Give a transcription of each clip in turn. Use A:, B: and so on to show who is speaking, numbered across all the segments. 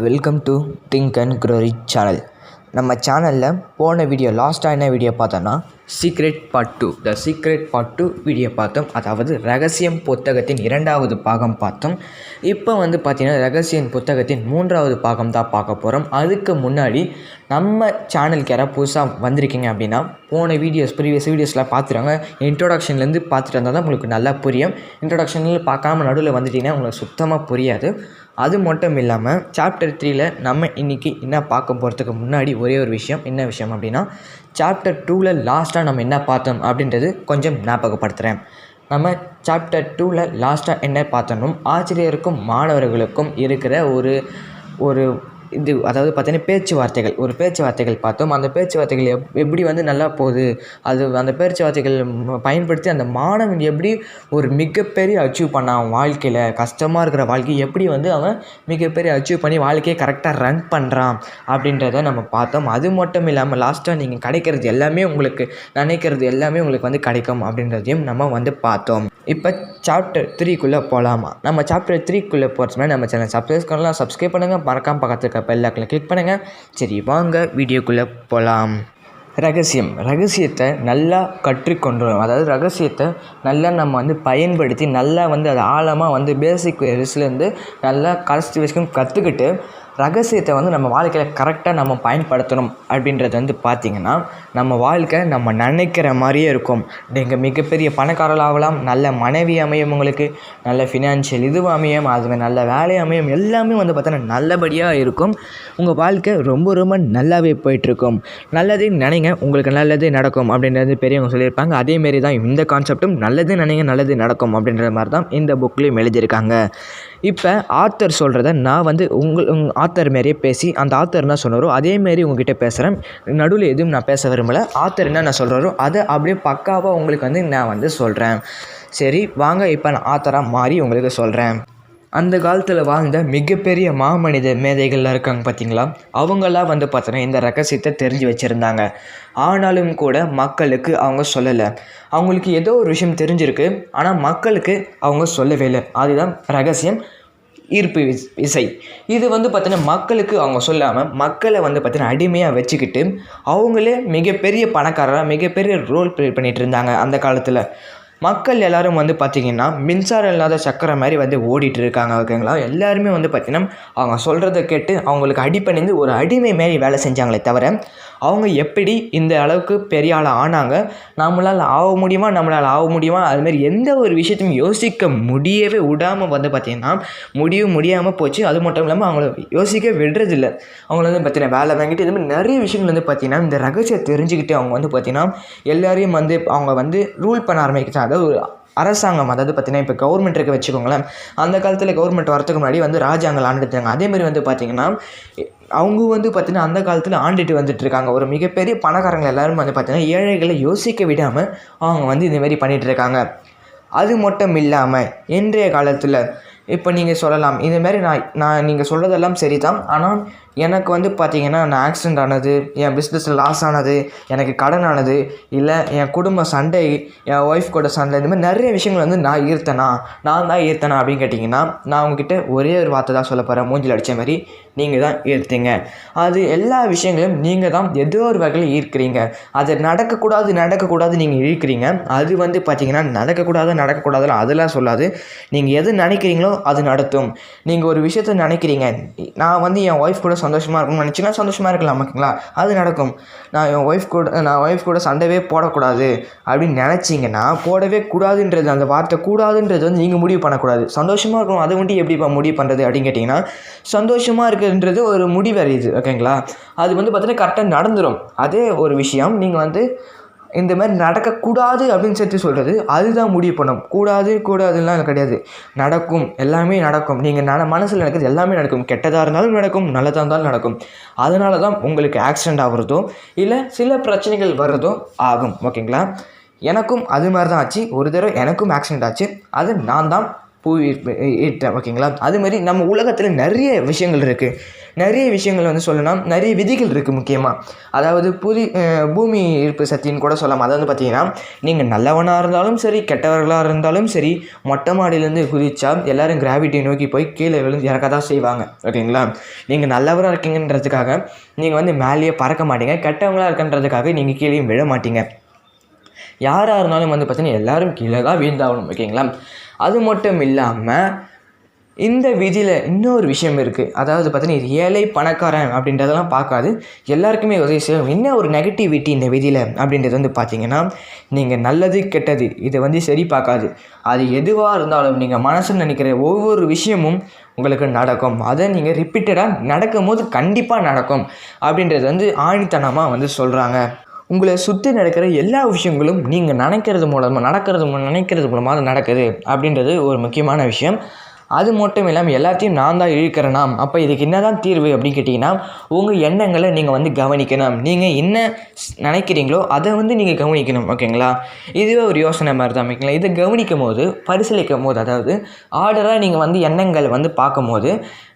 A: Welcome to think and grow rich channel. நம்ம சேனலில் போன வீடியோ லாஸ்ட்டாக என்ன வீடியோ பார்த்தோன்னா secret part 2 the secret part 2 video பார்த்தோம். அதாவது ரகசியம் புத்தகத்தின் 2வது பாகம் பார்த்தோம். இப்போ பார்த்திங்கன்னா ரகசியம் புத்தகத்தின் 3வது பாகம் தான் பார்க்க போகிறோம். அதுக்கு முன்னாடி நம்ம சேனலுக்கு யாராவது புதுசாக வந்திருக்கீங்க அப்படின்னா போன ப்ரீவியஸ் வீடியோஸ்லாம் பார்த்துருவாங்க. இன்ட்ரோடக்ஷன்லேருந்து பார்த்துட்டு வந்தால் தான் உங்களுக்கு நல்லா புரியும். இன்ட்ரோடக்ஷனில் பார்க்காம நடுவில் வந்துட்டிங்கன்னா உங்களுக்கு சுத்தமாக புரியாது. அது மட்டும் இல்லாமல் சாப்டர் 3ல் நம்ம இன்றைக்கி என்ன பார்க்க போகிறதுக்கு முன்னாடி ஒரே ஒரு விஷயம், என்ன விஷயம் அப்படின்னா சாப்டர் 2ல் லாஸ்ட்டாக நம்ம என்ன பார்த்தோம் அப்படின்றது கொஞ்சம் ஞாபகப்படுத்துகிறேன். நம்ம சாப்டர் 2ல் லாஸ்ட்டாக என்ன பார்த்தோம், ஆசிரியருக்கும் மாணவர்களுக்கும் இருக்கிற ஒரு இது, அதாவது பார்த்தீங்கன்னா பேச்சுவார்த்தைகள் பார்த்தோம். அந்த பேச்சுவார்த்தைகள் எப்படி நல்லா போகுது, அந்த பேச்சுவார்த்தைகள் பயன்படுத்தி அந்த மாணவன் எப்படி ஒரு மிகப்பெரிய அச்சீவ் பண்ணான் வாழ்க்கையில், கஷ்டமாக இருக்கிற வாழ்க்கையை எப்படி அவன் மிகப்பெரிய அச்சீவ் பண்ணி வாழ்க்கையை கரெக்டாக ரன் பண்ணுறான் அப்படின்றத நம்ம பார்த்தோம். அது மட்டும் இல்லாமல் லாஸ்ட்டாக நீங்கள் கிடைக்கிறது எல்லாமே உங்களுக்கு நினைக்கிறது எல்லாமே உங்களுக்கு கிடைக்கும் அப்படின்றதையும் நம்ம பார்த்தோம். இப்போ சாப்டர் 3க்குள்ளே போகலாமா? நம்ம சாப்டர் 3க்குள்ளே போகிறதுமே நம்ம சேனல் சப்ஸ்கிரைப் பண்ணுங்கள், மறக்காமல் பக்கத்துக்கு பெல் ஐகானை கிளிக் பண்ணுங்கள். சரி, வாங்க வீடியோக்குள்ளே போகலாம். ரகசியத்தை நல்லா கற்றுக்கொண்டோம். அதாவது ரகசியத்தை நல்லா நம்ம பயன்படுத்தி நல்லா அதை ஆழமாக பேசிக் வயசுலேருந்து நல்லா கடைசி வரைக்கும் கற்றுக்கிட்டு ரகசியத்தை நம்ம வாழ்க்கையில் கரெக்டாக நம்ம பயன்படுத்தணும் அப்படின்றது பார்த்திங்கன்னா நம்ம வாழ்க்கை நம்ம நினைக்கிற மாதிரியே இருக்கும். நீங்கள் மிகப்பெரிய பணக்காரர்களாகலாம், நல்ல மனைவி அமையும், உங்களுக்கு நல்ல ஃபினான்ஷியல் அமையும், அது நல்ல வேலை அமையும், எல்லாமே பார்த்தீங்கன்னா நல்லபடியாக இருக்கும். உங்கள் வாழ்க்கை ரொம்ப ரொம்ப நல்லாவே போயிட்டுருக்கும். நல்லது நினைங்க, உங்களுக்கு நல்லது நடக்கும் அப்படின்றது பெரியவங்க சொல்லியிருப்பாங்க. அதேமாரி தான் இந்த கான்செப்டும், நல்லது நினைங்க நல்லது நடக்கும் அப்படின்ற மாதிரி தான் இந்த புக்லேயும் எழுதியிருக்காங்க. இப்போ ஆத்தர் சொல்கிறத நான் ஆத்தர் மாரியே பேசி அந்த ஆத்தர் என்ன சொன்னாரோ அதேமாரி உங்ககிட்ட பேசுகிறேன். நடுவில் எதுவும் நான் பேச விரும்பலை. ஆத்தர் என்ன சொல்கிறாரோ அதை அப்படியே பக்காவாக உங்களுக்கு நான் சொல்கிறேன். சரி வாங்க, இப்போ நான் ஆத்தராக மாறி உங்களுக்கு சொல்கிறேன். அந்த காலத்தில் வாழ்ந்த மிகப்பெரிய மாமனித மேதைகள்லாம் இருக்காங்க பார்த்தீங்களா, அவங்களாம் பார்த்தோன்னா இந்த ரகசியத்தை தெரிஞ்சு வச்சுருந்தாங்க. ஆனாலும் கூட மக்களுக்கு அவங்க சொல்லலை. அவங்களுக்கு ஏதோ ஒரு விஷயம் தெரிஞ்சிருக்கு, ஆனால் மக்களுக்கு அவங்க சொல்லவே இல்லை. அதுதான் ரகசியம், ஈர்ப்பு விசை. இது பார்த்தீங்கன்னா மக்களுக்கு அவங்க சொல்லாமல் மக்களை பார்த்தீங்கன்னா அடிமையாக வச்சுக்கிட்டு அவங்களே மிகப்பெரிய பணக்காரராக மிகப்பெரிய ரோல் ப்ளே பண்ணிகிட்டு இருந்தாங்க அந்த காலத்தில். மக்கள் எல்லோரும் பார்த்திங்கன்னா மின்சாரம் இல்லாத சக்கரை மாதிரி ஓடிட்டு இருக்காங்க. ஓகேங்களா, எல்லாருமே பார்த்திங்கன்னா அவங்க சொல்கிறத கேட்டு அவங்களுக்கு அடிப்பணிந்து ஒரு அடிமை மாரி வேலை செஞ்சாங்களே தவிர அவங்க எப்படி இந்த அளவுக்கு பெரிய ஆள் ஆனாங்க, நம்மளால் ஆக முடியுமா அதுமாரி எந்த ஒரு விஷயத்தையும் யோசிக்க முடியவே விடாமல் பார்த்திங்கன்னா முடியாமல் போச்சு. அது மட்டும் இல்லாமல் அவங்கள யோசிக்க விடுறதில்லை. அவங்கள பார்த்திங்கன்னா வேலை வாங்கிட்டு இது மாதிரி நிறைய விஷயங்கள் பார்த்திங்கன்னா இந்த ரகசியம் தெரிஞ்சுக்கிட்டு அவங்க பார்த்திங்கன்னா எல்லாரையும் அவங்க ரூல் பண்ண ஆரம்பிக்கிறாங்க. அதாவது ஒரு அரசாங்கம், அதாவது பார்த்திங்கன்னா இப்போ கவர்மெண்ட் இருக்க வச்சுக்கோங்களேன். அந்த காலத்தில் கவர்மெண்ட் வரத்துக்கு முன்னாடி ராஜாங்கள் ஆண்டுட்டாங்க. அதேமாதிரி பார்த்திங்கன்னா அவங்க பார்த்திங்கன்னா அந்த காலத்தில் ஆண்டுட்டு வந்துட்டுருக்காங்க. ஒரு மிகப்பெரிய பணக்காரங்கள் எல்லோரும் பார்த்திங்கன்னா ஏழைகளை யோசிக்க விடாமல் அவங்க இந்தமாரி பண்ணிகிட்ருக்காங்க. அது மட்டும் இல்லாமல் இன்றைய காலத்தில் இப்போ நீங்கள் சொல்லலாம், இதுமாரி நான் நீங்கள் சொல்கிறதெல்லாம் சரி தான், ஆனால் எனக்கு பார்த்திங்கன்னா நான் ஆக்சிடெண்ட் ஆனது, என் பிஸ்னஸில் லாஸ் ஆனது, எனக்கு கடன் ஆனது, இல்லை என் குடும்ப சண்டை, என் ஒய்ஃப் கூட சண்டை, இந்த மாதிரி நிறைய விஷயங்கள் நான் தான் ஈர்த்தனா அப்படின்னு கேட்டிங்கன்னா நான் உங்ககிட்ட ஒரே ஒரு வார்த்தை தான் சொல்ல போகிறேன், மூஞ்சில் அடித்த மாதிரி, நீங்கள் தான் ஈர்த்தீங்க. அது எல்லா விஷயங்களையும் நீங்கள் தான் ஏதோ ஒரு வகையில் ஈர்க்கிறீங்க. அது நடக்கக்கூடாது நீங்கள் இழுக்கிறீங்க. அது பார்த்திங்கன்னா நடக்கக்கூடாதுன்னு அதெல்லாம் சொல்லாது. நீங்கள் எது நினைக்கிறீங்களோ அது நடத்தும். நீங்கள் ஒரு விஷயத்தை நினைக்கிறீங்க, நான் என் ஒய்ஃப் கூட சந்தோஷமாக இருக்கணும்னு நினச்சிங்கன்னா சந்தோஷமாக இருக்கலாம், ஓகேங்களா, அது நடக்கும். நான் ஒய்ஃப் கூட சண்டையே போடக்கூடாது அப்படின்னு நினச்சிங்கன்னா போடவே கூடாதுன்றது, அந்த வார்த்தை கூடாதுன்றது நீங்கள் முடிவு பண்ணக்கூடாது. சந்தோஷமாக இருக்கணும், அதை எப்படி முடிவு பண்ணுறது அப்படின்னு கேட்டிங்கன்னா சந்தோஷமாக இருக்குன்றது ஒரு முடிவு அறியுது, ஓகேங்களா. அது பார்த்தீங்கன்னா கரெக்டாக நடந்துடும். அதே ஒரு விஷயம் நீங்கள் இந்த மாதிரி நடக்கக்கூடாது அப்படின்னு சேர்த்து சொல்கிறது, அதுதான் முடிவு பண்ணும். கூடாதுலாம் கிடையாது, நடக்கும், எல்லாமே நடக்கும். நீங்கள் மனசில் நடக்கிறது எல்லாமே நடக்கும். கெட்டதாக இருந்தாலும் நடக்கும், நல்லதாக இருந்தாலும் நடக்கும். அதனால தான் உங்களுக்கு ஆக்சிடெண்ட் ஆகிறதோ இல்லை சில பிரச்சனைகள் வர்றதோ ஆகும், ஓகேங்களா. எனக்கும் அது மாதிரி தான் ஆச்சு. ஒரு தடவை எனக்கும் ஆக்சிடெண்ட் ஆச்சு. அது நான் தான் ஈர்த்தேன். ஓகேங்களா? அதுமாரி நம்ம உலகத்தில் நிறைய விஷயங்கள் இருக்குது. நிறைய விஷயங்கள் வந்து சொல்லணும்னா நிறைய விதிகள் இருக்குது முக்கியமாக. அதாவது பூமி ஈர்ப்பு சக்தின்னு கூட சொல்லலாம். அதாவது பார்த்தீங்கன்னா, நீங்கள் நல்லவனாக இருந்தாலும் சரி, கெட்டவர்களாக இருந்தாலும் சரி, மொட்டை மாடியிலேருந்து குதிச்சா எல்லோரும் கிராவிட்டியை நோக்கி போய் கீழே விழுந்து இறக்க தான் செய்வாங்க. ஓகேங்களா? நீங்கள் நல்லவராக இருக்கீங்கன்றதுக்காக நீங்கள் வந்து மேலேயே பறக்க மாட்டீங்க. கெட்டவங்களாக இருக்கன்றதுக்காக நீங்கள் கீழேயும் விழ மாட்டீங்க. யாராக இருந்தாலும் வந்து பார்த்தீங்கன்னா எல்லோரும் கீழே தான் வீழ்ந்தாகணும். ஓகேங்களா? அது மட்டும் இல்லாமல் இந்த விதியில் இன்னொரு விஷயம் இருக்குது. அதாவது பார்த்தீங்கன்னா, இது ஏழை பணக்காரன் அப்படின்றதெல்லாம் பார்க்காது, எல்லாருக்குமே உதவி செய்யும். என்ன ஒரு நெகட்டிவிட்டி இந்த விதியில் அப்படின்றது வந்து பார்த்தீங்கன்னா, நீங்கள் நல்லது கெட்டது இதை வந்து சரி பார்க்காது. அது எதுவாக இருந்தாலும் நீங்கள் மனசில் நினைக்கிற ஒவ்வொரு விஷயமும் உங்களுக்கு நடக்கும். அதை நீங்கள் ரிப்பீட்டடாக நடக்கும் போது கண்டிப்பாக நடக்கும் அப்படின்றது வந்து ஆணித்தனமாக வந்து சொல்கிறாங்க. உங்களை சுற்றி நடக்கிற எல்லா விஷயங்களும் நீங்கள் நினைக்கிறது மூலமாக அது நடக்குது அப்படின்றது ஒரு முக்கியமான விஷயம். அது மட்டும் இல்லாமல் எல்லாத்தையும் நான் தான் இழுக்கிறேனா, அப்போ இதுக்கு என்ன தான் தீர்வு அப்படின்னு கேட்டிங்கன்னா, உங்கள் எண்ணங்களை நீங்கள் வந்து கவனிக்கணும். நீங்கள் என்ன நினைக்கிறீங்களோ அதை வந்து நீங்கள் கவனிக்கணும். ஓகேங்களா? இதுவே ஒரு யோசனை மாதிரி தான். ஓகேங்களா? இதை கவனிக்கும் போது, பரிசீலிக்கும் போது, அதாவது ஆர்டராக நீங்கள் வந்து எண்ணங்கள் வந்து பார்க்கும்போது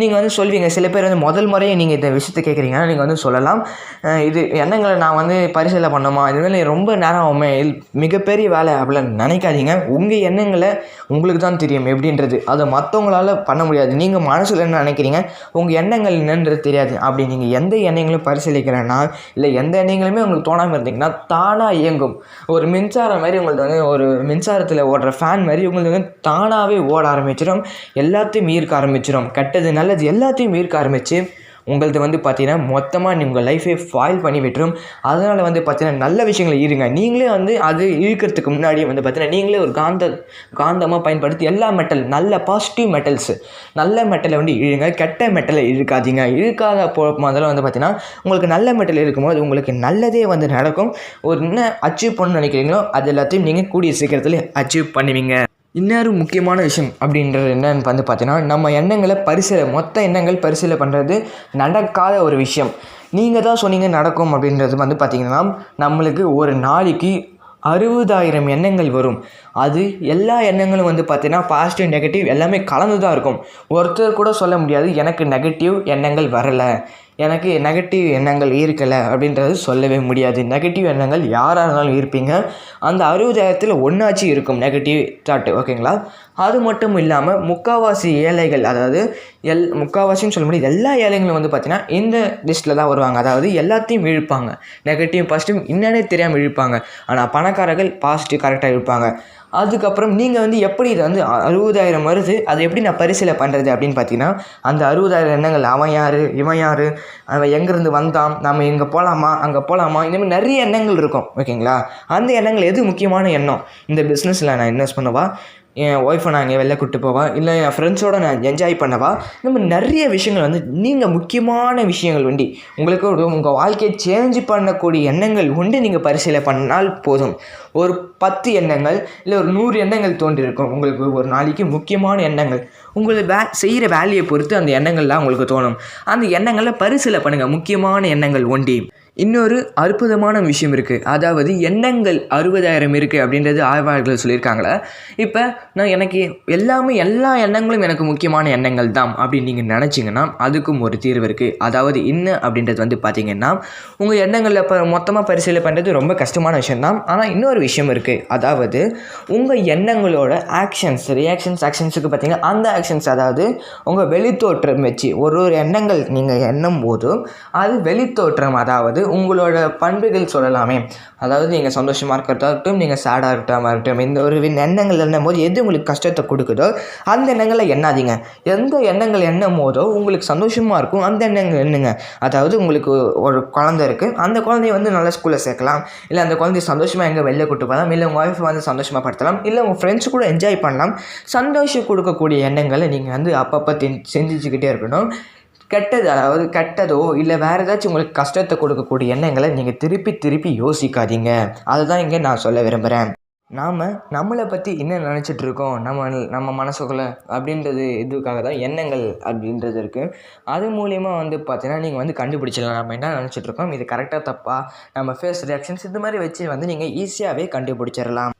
A: நீங்கள் வந்து சொல்வீங்க. சில பேர் வந்து முதல் முறையே நீங்கள் இந்த விஷயத்தை கேட்குறீங்கன்னா நீங்கள் வந்து சொல்லலாம், இது எண்ணங்களை நான் வந்து பரிசீலனை பண்ணோமா, இதுமாதிரி ரொம்ப நேரம் ஆகுமே, மிகப்பெரிய வேலை அப்படிலாம் நினைக்காதீங்க. உங்கள் எண்ணங்களை உங்களுக்கு தான் தெரியும் எப்படின்றது. அதை மற்றவங்களால் பண்ண முடியாது. நீங்கள் மனசில் என்ன நினைக்கிறீங்க, உங்கள் எண்ணங்கள் என்னன்றது தெரியாது. அப்படி நீங்கள் எந்த எண்ணங்களும் பரிசீலிக்கிறேன்னா, இல்லை எந்த எண்ணங்களுமே உங்களுக்கு தோணாமல் இருந்தீங்கன்னா தானாக இயங்கும். ஒரு மின்சாரம் மாதிரி உங்களுக்கு வந்து, ஒரு மின்சாரத்தில் ஓடுற ஃபேன் மாதிரி உங்களுக்கு வந்து தானாகவே ஓட ஆரம்பிச்சிடும். எல்லாத்தையும் ஈர்க்க ஆரம்பிச்சிடும். கெட்டது நல்லது எல்லாத்தையும் ஈர்க்க ஆரம்பித்து உங்களது வந்து பார்த்தீங்கன்னா மொத்தமாக உங்கள் லைஃபே ஃபாயில் பண்ணி விட்டுரும். அதனால் வந்து பார்த்தீங்கன்னா நல்ல விஷயங்களை ஈருங்க. நீங்களே வந்து அது இழுக்கிறதுக்கு முன்னாடியே வந்து பார்த்தீங்கன்னா நீங்களே ஒரு காந்தமாக பயன்படுத்தி எல்லா நல்ல பாசிட்டிவ் மெட்டல்ஸு, நல்ல மெட்டலை வந்து இழுங்க. கெட்ட மெட்டலை இழுக்காதீங்க. இழுக்காத முதல்ல வந்து பார்த்தீங்கன்னா உங்களுக்கு நல்ல மெட்டல் இருக்கும்போது உங்களுக்கு நல்லதே வந்து நடக்கும். ஒரு என்ன அச்சீவ் பண்ணணும்னு நினைக்கிறீங்களோ அது எல்லாத்தையும் நீங்கள் கூடிய சீக்கிரத்தில் அச்சீவ் பண்ணுவீங்க. இன்னொரு முக்கியமான விஷயம் அப்படின்றது என்னன்னு வந்து பார்த்தீங்கன்னா, நம்ம எண்ணங்களை மொத்த எண்ணங்கள் பரிசீலனை பண்ணுறது நடக்காத ஒரு விஷயம். நீங்கள் தான் சொன்னீங்க நடக்கும் அப்படின்றது வந்து பார்த்திங்கன்னா, நம்மளுக்கு ஒரு நாளைக்கு 60,000 எண்ணங்கள் வரும். அது எல்லா எண்ணங்களும் வந்து பார்த்தீங்கன்னா பாசிட்டிவ் நெகட்டிவ் எல்லாமே கலந்து தான் இருக்கும். ஒருத்தர் கூட சொல்ல முடியாது எனக்கு நெகட்டிவ் எண்ணங்கள் வரலை, எனக்கு நெகட்டிவ் எண்ணங்கள் ஈர்க்கலை அப்படின்றது சொல்லவே முடியாது. நெகட்டிவ் எண்ணங்கள் யாராக இருந்தாலும் இருப்பீங்க. அந்த 60,000ல் ஒன்றாச்சும் இருக்கும் நெகட்டிவ் தாட்டு. ஓகேங்களா? அது மட்டும் இல்லாமல் முக்கால்வாசி ஏழைகள், அதாவது முக்கால்வாசின்னு சொல்ல முடியாது, எல்லா ஏழைகளும் வந்து பார்த்திங்கன்னா இந்த லிஸ்ட்டில் தான் வருவாங்க. அதாவது எல்லாத்தையும் இழுப்பாங்க. நெகட்டிவ் பாசிட்டிவ் என்னன்னே தெரியாமல் இழுப்பாங்க. ஆனால் பணக்காரர்கள் பாசிட்டிவ் கரெக்டாக இழுப்பாங்க. அதுக்கப்புறம் நீங்கள் வந்து எப்படி இதை வந்து 60,000 வருது, அதை எப்படி நான் பரிசீலனை பண்ணுறது அப்படின்னு பார்த்தீங்கன்னா, அந்த 60,000 எண்ணங்கள் அவன் யார், இவன் யார், அவன் எங்கேருந்து வந்தான், நம்ம இங்கே போகலாமா, அங்கே போகலாமா, இந்தமாதிரி நிறைய எண்ணங்கள் இருக்கும். ஓகேங்களா? அந்த எண்ணங்கள் எது முக்கியமான எண்ணம், இந்த பிஸ்னஸில் நான் இன்வெஸ்ட் பண்ணவா, என் ஒய்ஃபை நான் இங்கே வெளில கூப்பிட்டு போவா, இல்லை என் ஃப்ரெண்ட்ஸோடு நான் என்ஜாய் பண்ணவா, இந்த நிறைய விஷயங்கள் வந்து நீங்கள் முக்கியமான விஷயங்கள் உண்டு. உங்களுக்கு உங்கள் வாழ்க்கையை சேஞ்ச் பண்ணக்கூடிய எண்ணங்கள் உண்டு. நீங்கள் பரிசீலனை பண்ணால் போதும். ஒரு 10 எண்ணங்கள் இல்லை ஒரு 100 எண்ணங்கள் தோன்றிருக்கும் உங்களுக்கு ஒரு நாளைக்கு. முக்கியமான எண்ணங்கள் உங்களை செய்கிற வேலையை பொறுத்து அந்த எண்ணங்கள்லாம் உங்களுக்கு தோணும். அந்த எண்ணங்களை பரிசீலனை பண்ணுங்கள். முக்கியமான எண்ணங்கள் ஒண்டி. இன்னொரு அற்புதமான விஷயம் இருக்குது. அதாவது எண்ணங்கள் 60,000 இருக்குது அப்படின்றது ஆய்வாளர்கள் சொல்லியிருக்காங்களே. இப்போ நான் எல்லா எண்ணங்களும் எனக்கு முக்கியமான எண்ணங்கள் தான் அப்படின்னு நீங்கள் நினச்சிங்கன்னா அதுக்கும் ஒரு தீர்வு இருக்குது. அதாவது என்ன அப்படின்றது வந்து பார்த்திங்கன்னா, உங்கள் எண்ணங்களில் இப்போ மொத்தமாக பரிசீலனை பண்ணுறது ரொம்ப கஷ்டமான விஷயம்தான். ஆனால் இன்னொரு விஷயம் இருக்குது. அதாவது உங்கள் எண்ணங்களோட ஆக்ஷன்ஸுக்கு பார்த்திங்கன்னா அந்த ஆக்ஷன்ஸ், அதாவது உங்கள் வெளித்தோற்றம் வச்சு ஒரு எண்ணங்கள் நீங்கள் எண்ணும் போதும் அது வெளித்தோற்றம், அதாவது உங்களோட பண்புகள் சொல்லலாமே. அதாவது நீங்கள் சந்தோஷமாக இருக்கிறதாகட்டும், நீங்கள் சேடாக இருக்கட்டும், இந்த ஒரு எண்ணங்கள் எண்ணும் போது எது உங்களுக்கு கஷ்டத்தை கொடுக்குதோ அந்த எண்ணங்களை எண்ணாதீங்க. எந்த எண்ணங்கள் எண்ணும் போதோ உங்களுக்கு சந்தோஷமாக இருக்கும் அந்த எண்ணங்கள் எண்ணுங்க. அதாவது உங்களுக்கு ஒரு குழந்தை இருக்குது, அந்த குழந்தைய வந்து நல்ல ஸ்கூலில் சேர்க்கலாம், இல்லை அந்த குழந்தைய சந்தோஷமாக எங்கே வெளில கூட்டு போகலாம், இல்லை உங்கள் ஒய்ஃபை வந்து சந்தோஷமாக படுத்தலாம், இல்லை உங்கள் ஃப்ரெண்ட்ஸ் கூட என்ஜாய் பண்ணலாம். சந்தோஷம் கொடுக்கக்கூடிய எண்ணங்களை நீங்கள் வந்து அப்பப்போ செஞ்சுக்கிட்டே இருக்கணும். அதாவது கெட்டதோ இல்லை வேறு ஏதாச்சும் உங்களுக்கு கஷ்டத்தை கொடுக்கக்கூடிய எண்ணங்களை நீங்கள் திருப்பி யோசிக்காதீங்க. அதுதான் இங்கே நான் சொல்ல விரும்புகிறேன். நாம் நம்மளை பற்றி என்ன நினச்சிட்ருக்கோம் நம்ம மனசுக்குள்ளே அப்படின்றது இதுக்காக தான் எண்ணங்கள் அப்படின்றது இருக்குது. அது மூலிமா வந்து பார்த்தீங்கன்னா நீங்கள் வந்து கண்டுபிடிச்சிடலாம் நம்ம என்ன நினச்சிட்ருக்கோம், இது கரெக்டாக தப்பா, நம்ம ஃபேஸ் ரியாக்ஷன்ஸ் இது மாதிரி வச்சு வந்து நீங்கள் ஈஸியாகவே கண்டுபிடிச்சிடலாம்.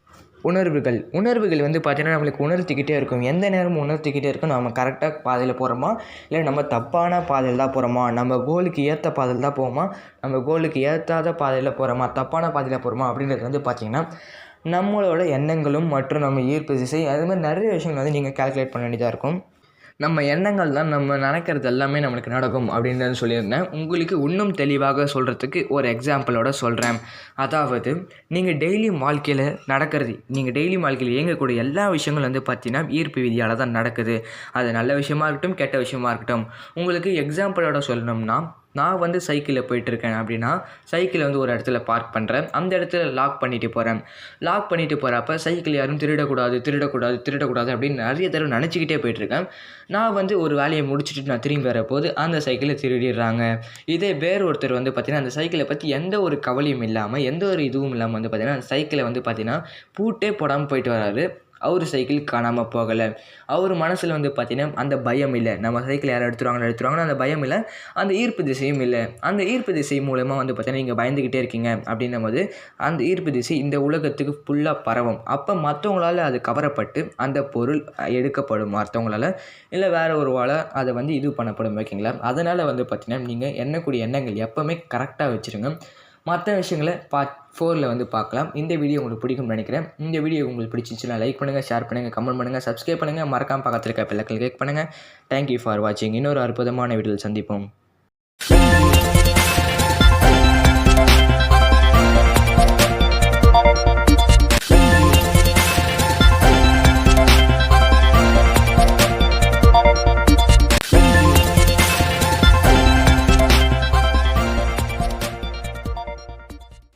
A: உணர்வுகள் வந்து பார்த்திங்கன்னா நம்மளுக்கு உணர்த்திக்கிட்டே இருக்கும். எந்த நேரமும் உணர்த்திக்கிட்டே இருக்கும். நம்ம கரெக்டாக பாதையில் போகிறோமா, இல்லை நம்ம தப்பான பாதையில் தான் போகிறோமா, நம்ம கோலுக்கு ஏற்ற பாதையில் தான் போவோமா, நம்ம கோலுக்கு ஏற்றாத பாதையில் போகிறோமா, தப்பான பாதையில் போகிறோமா அப்படின்றது வந்து பார்த்திங்கன்னா நம்மளோட எண்ணங்களும் மற்றும் நம்ம ஈர்ப்பு திசை அது மாதிரி நிறைய விஷயங்கள் வந்து நீங்கள் கால்குலேட் பண்ண வேண்டியதாக இருக்கும். நம்ம எண்ணங்கள் தான் நம்ம நினைக்கிறது எல்லாமே நம்மளுக்கு நடக்கும் அப்படின்றது சொல்லியிருந்தேன். உங்களுக்கு இன்னும் தெளிவாக சொல்கிறதுக்கு ஒரு எக்ஸாம்பிளோட சொல்கிறேன். அதாவது நீங்கள் டெய்லியும் வாழ்க்கையில் நீங்கள் டெய்லி வாழ்க்கையில் இயங்கக்கூடிய எல்லா விஷயங்களும் வந்து பார்த்தீங்கன்னா ஈர்ப்பு விதியால் தான் நடக்குது. அது நல்ல விஷயமா இருக்கட்டும், கெட்ட விஷயமா இருக்கட்டும். உங்களுக்கு எக்ஸாம்பிளோட சொல்லணும்னா, நான் வந்து சைக்கிளில் போயிட்டுருக்கேன் அப்படின்னா, சைக்கிளை வந்து ஒரு இடத்துல பார்க் பண்ணுறேன். அந்த இடத்துல லாக் பண்ணிட்டு போகிறப்ப சைக்கிள் யாரும் திருடக்கூடாது அப்படின்னு நிறைய தடவை நினச்சிக்கிட்டே போயிட்டுருக்கேன். நான் வந்து ஒரு வேலையை முடிச்சுட்டு நான் திரும்பி வரப்போது அந்த சைக்கிளை திருடிடுறாங்க. இதே வேறு ஒருத்தர் வந்து பார்த்திங்கன்னா அந்த சைக்கிளை பற்றி எந்த ஒரு கவலையும் இல்லாமல், எந்த ஒரு இதுவும் இல்லாமல் வந்து பார்த்திங்கன்னா அந்த சைக்கிளை வந்து பார்த்திங்கன்னா பூட்டே போடாமல் போயிட்டு வராரு. அவர் சைக்கிள் காணாமல் போகலை. அவர் மனசில் வந்து பார்த்திங்கன்னா அந்த பயம் இல்லை, நம்ம சைக்கிள் யாரும் எடுத்துருவாங்கன்னு அந்த பயம் இல்லை, அந்த ஈர்ப்பு திசையும் இல்லை. அந்த ஈர்ப்பு திசை மூலமாக வந்து பார்த்திங்கன்னா நீங்கள் பயந்துக்கிட்டே இருக்கீங்க அப்படின்னும் போது அந்த ஈர்ப்பு திசை இந்த உலகத்துக்கு ஃபுல்லாக பரவும். அப்போ மற்றவங்களால் அது கவரப்பட்டு அந்த பொருள் எடுக்கப்படும் மற்றவங்களால், இல்லை வேறு ஒருவால் அதை வந்து இது பண்ணப்படும். ஓகேங்களா? அதனால் வந்து பார்த்திங்கன்னா நீங்கள் எண்ணக்கூடிய எண்ணங்கள் எப்போவுமே கரெக்டாக வச்சுருங்க. மற்ற விஷயங்களை பார்ட் 4ல் வந்து பார்க்கலாம். இந்த வீடியோ உங்களுக்கு பிடிக்கும்னு நினைக்கிறேன். இந்த வீடியோ உங்களுக்கு பிடிச்சிச்சுன்னா லைக் பண்ணுங்கள், ஷேர் பண்ணுங்கள், கமெண்ட் பண்ணுங்கள், சப்ஸ்கிரைப் பண்ணுங்கள், மறக்காமல் பக்கத்தில் இருக்க பெல் ஐகானை கிளிக் பண்ணுங்கள். தேங்க்யூ ஃபார் வாட்சிங். இன்னொரு அற்புதமான வீடியோவில் சந்திப்போம்.